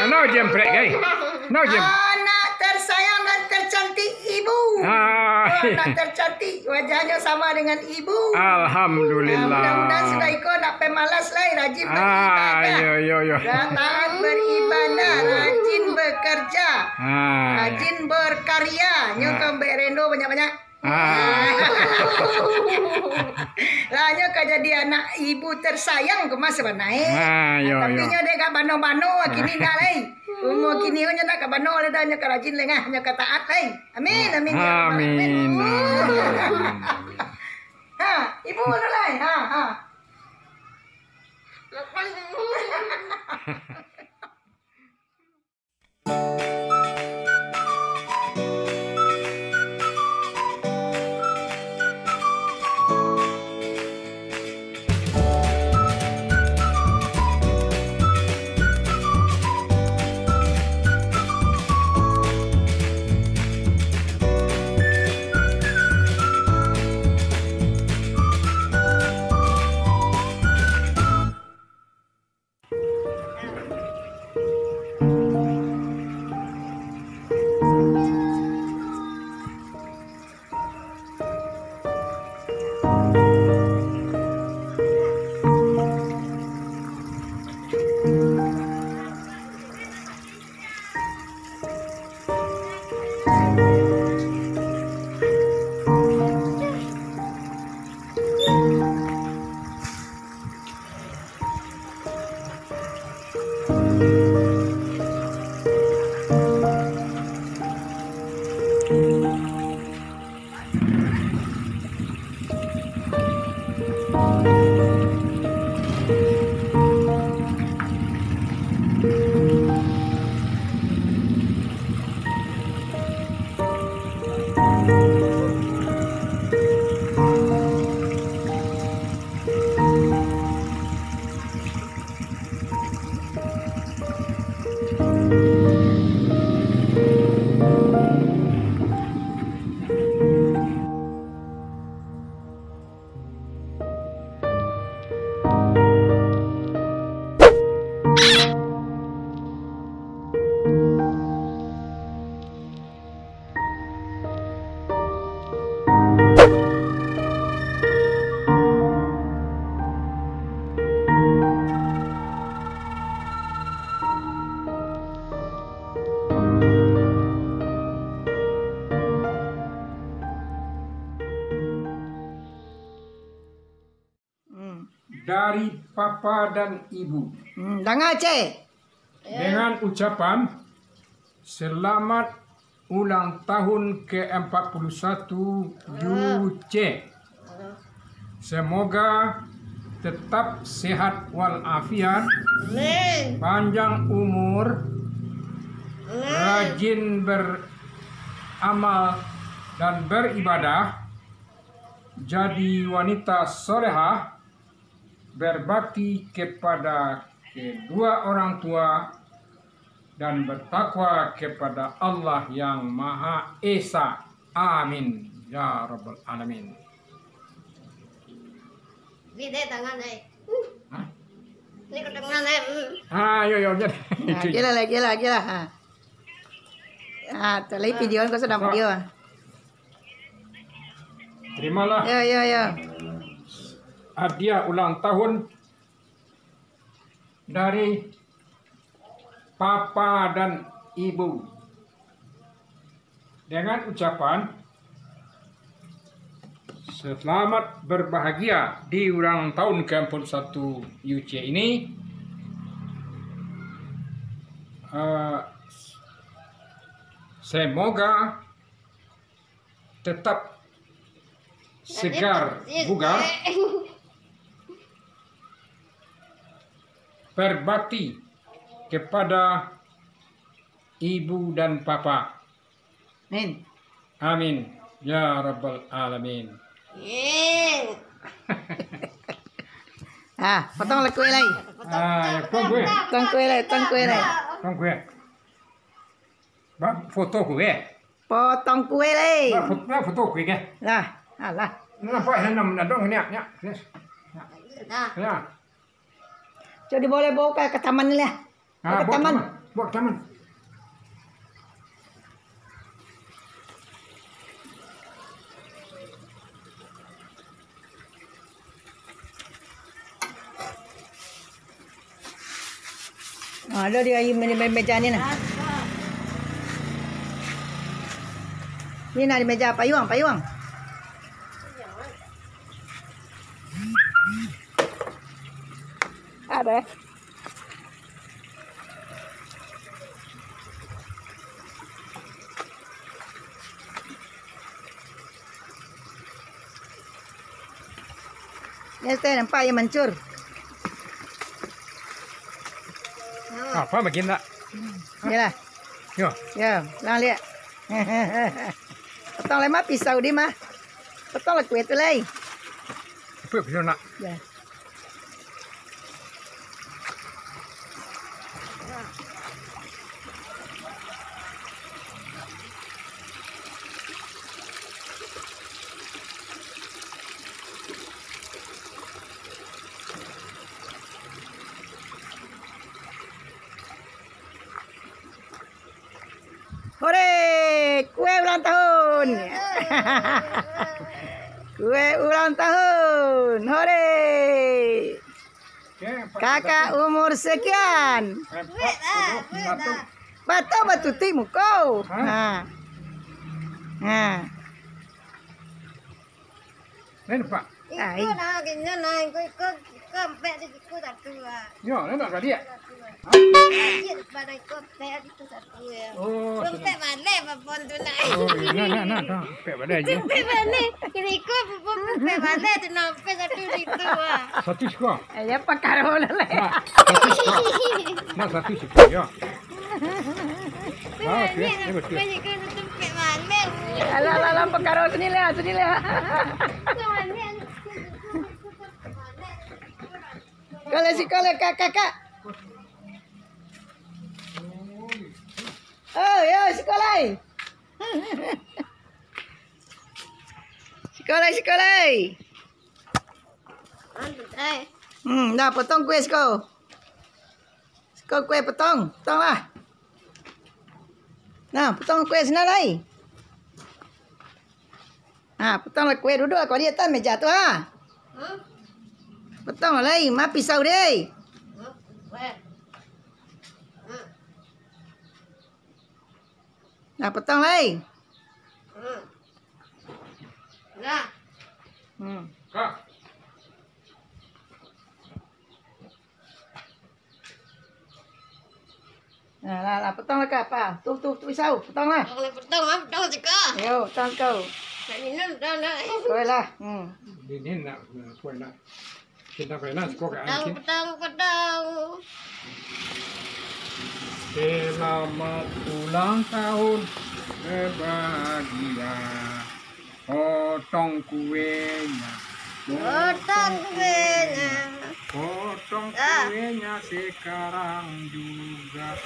No jemprek gay. No jem. Anak tersayang dan tercantik ibu. Anak tercantik, wajahnya sama dengan ibu. Alhamdulillah. Mudah-mudahan sudah ikut, nak pemalas lah, rajin beribadah. Yo. Taat beribadah, rajin bekerja, rajin berkarya. Nyokong berendo banyak-banyak. Lahnya kau jadi anak ibu tersayang ke masa mana tapi nya dia gak bano-bano kini dah leh. Umur kini nya nak bano le dah nya rajin lengah nya taat leh. Amin amin. Amin. Ha, ibu mana leh? Ha. Dari papa dan ibu. Dengar cik. Dengan ucapan selamat ulang tahun ke-41 Yuce. Semoga tetap sehat walafiat, panjang umur, rajin beramal dan beribadah, jadi wanita solehah, berbakti kepada kedua orang tua, dan bertakwa kepada Allah yang Maha Esa. Amin. Ya Rabbal Alamin. Đi đây tangan này. Hah? Ini ke tangan này. Yo. Gila. Terlai video kau sedang video. Terimalah Yo. hadiah ulang tahun dari papa dan ibu dengan ucapan selamat berbahagia di ulang tahun ke-41 UC ini. Semoga tetap segar bugar, berbakti kepada ibu dan papa. Amin. Ya Rabbal Alamin. Potong lah kue lagi. Tong gue. Potong kue lagi. Tong gue. Foto gue. Potong kue lagi. Foto gue ke. Lah. Nampak hendak dong ni. Nah, Ya. Jadi boleh bawa ke taman ni lah. Ah, Ke taman. Bawa ke taman. Ada dia meja ni nah. Ni nak di meja payung. Ada. Ya, saya nampak yang mancur. Apa makin tak? Yalah. Yo. Ya, lang lihat. Potong lemah pisau di mah. Potong lah kuih tu lagi. Apa bisa nak? Ya. Hore, kue ulang tahun. Kue ulang tahun. Hore. Kakak umur sekian. Batu timu kau. Ha. Nen pak. Ai. ikut lah, kena lah, ikut pek di ikut satu lah. Yo, nen tak dia. Iya, pada ikut pek itu satu ya. Oh, Pek balik apa tu nak? oh, nah. Pek pada aja. Pek balik, kena ikut pek balik tu nak pek satu itu lah. Satu sekolah. Ya pakaro lah. Satu sekolah. Nah, satu sekolah. Yo. Ah, okey. Ini betul. Banyak kan tu pek balik. Alah pakaro sini lah. Kalau sekolah kakak. Oh, ya sekolah. Sekolah. Dah potong kue sekolah. Sekolah kue potong lah. Nah, potong kue sana lagi. Nah, potong lah kue duduk kau di atas meja tu ha. Potong lagi, mah pisau deh. Nah, potong lagi. Nah, Kak. Nah, potong lah kak apa? Tu pisau, potong lah. kalau potong juga. Yo, potong kau. Nak minum dah nak. Kau lah. Ini nak kue nak. Kita kue nak sekolah kan. Potong. Selamat ulang tahun berbahagia. Potong kuenya. Potong kuenya. Potong Ah. kuenya sekarang juga.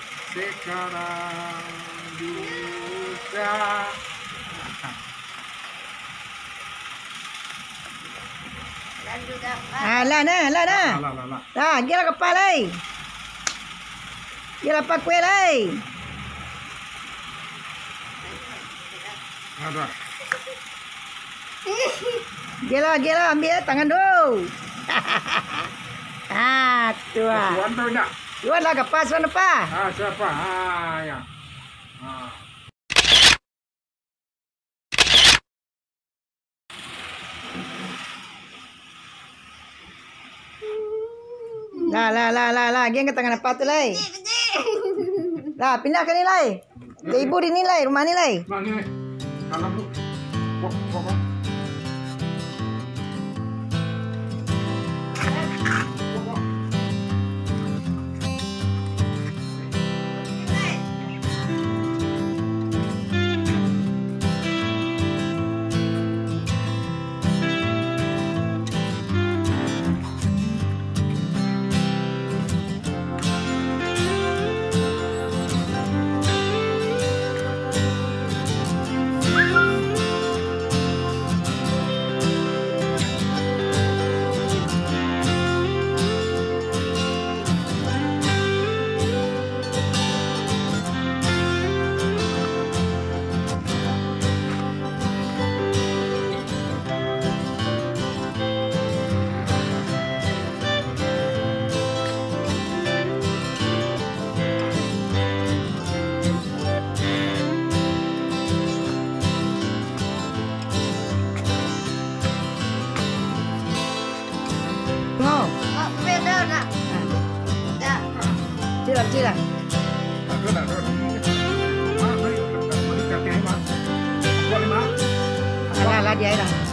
Dan juga Lah nah. Lah. Dah, gila kepala. Gila pak kue lai. Ada. Gila ambil tangan dulu. Tua. Tuan tu nak. Tuan lah kepas tuan apa? Siapa? Ya. Lah. Geng ke tangan apa tu lai? Lah, pindah ke ni lai. Ke ibu di ni lai, rumah ni lai. Mana ni? Kalau tu. Pokok. Arji lah. Ada. Mana beli katanya mah? Boleh mah? Alah dia lah.